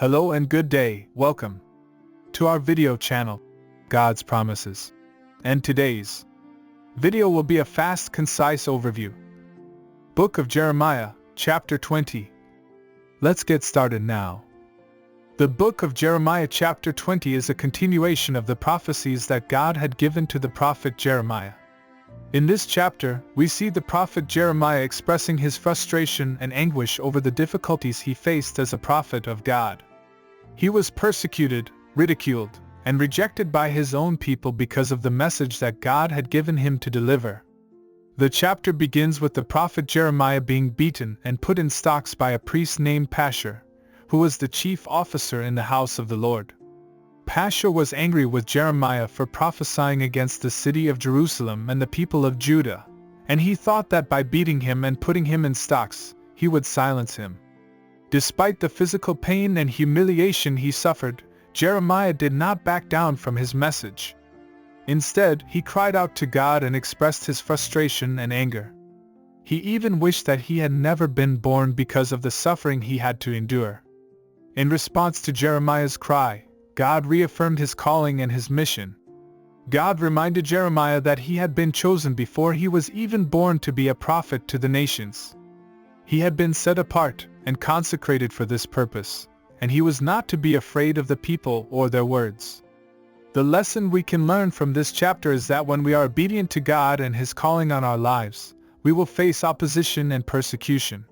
Hello and good day, welcome to our video channel, God's Promises. And today's video will be a fast, concise overview. Book of Jeremiah, chapter 20. Let's get started now. The book of Jeremiah chapter 20 is a continuation of the prophecies that God had given to the prophet Jeremiah. In this chapter, we see the prophet Jeremiah expressing his frustration and anguish over the difficulties he faced as a prophet of God. He was persecuted, ridiculed, and rejected by his own people because of the message that God had given him to deliver. The chapter begins with the prophet Jeremiah being beaten and put in stocks by a priest named Pashur, who was the chief officer in the house of the Lord. Pashur was angry with Jeremiah for prophesying against the city of Jerusalem and the people of Judah, and he thought that by beating him and putting him in stocks, he would silence him. Despite the physical pain and humiliation he suffered, Jeremiah did not back down from his message. Instead, he cried out to God and expressed his frustration and anger. He even wished that he had never been born because of the suffering he had to endure. In response to Jeremiah's cry, God reaffirmed his calling and his mission. God reminded Jeremiah that he had been chosen before he was even born to be a prophet to the nations. He had been set apart and consecrated for this purpose, and he was not to be afraid of the people or their words. The lesson we can learn from this chapter is that when we are obedient to God and His calling on our lives, we will face opposition and persecution.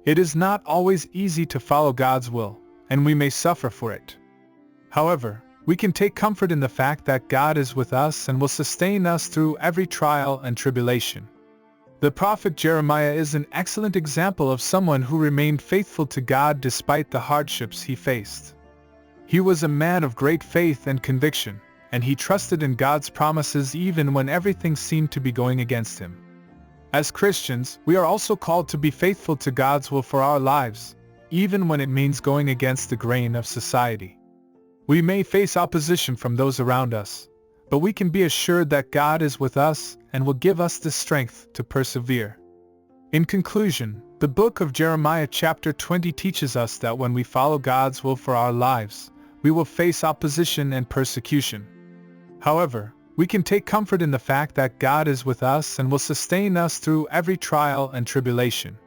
It is not always easy to follow God's will, and we may suffer for it. However, we can take comfort in the fact that God is with us and will sustain us through every trial and tribulation. The prophet Jeremiah is an excellent example of someone who remained faithful to God despite the hardships he faced. He was a man of great faith and conviction, and he trusted in God's promises even when everything seemed to be going against him. As Christians, we are also called to be faithful to God's will for our lives, even when it means going against the grain of society. We may face opposition from those around us, but we can be assured that God is with us and will give us the strength to persevere. In conclusion, the book of Jeremiah chapter 20 teaches us that when we follow God's will for our lives, we will face opposition and persecution. However, we can take comfort in the fact that God is with us and will sustain us through every trial and tribulation.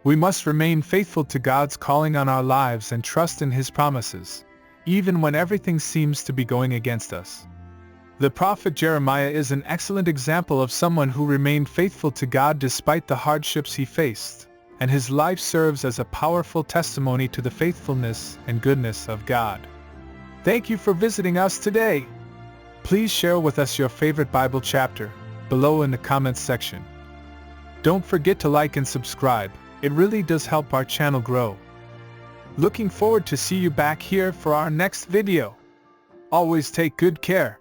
We must remain faithful to God's calling on our lives and trust in His promises, even when everything seems to be going against us. The prophet Jeremiah is an excellent example of someone who remained faithful to God despite the hardships he faced, and his life serves as a powerful testimony to the faithfulness and goodness of God. Thank you for visiting us today. Please share with us your favorite Bible chapter below in the comments section. Don't forget to like and subscribe. It really does help our channel grow. Looking forward to see you back here for our next video. Always take good care.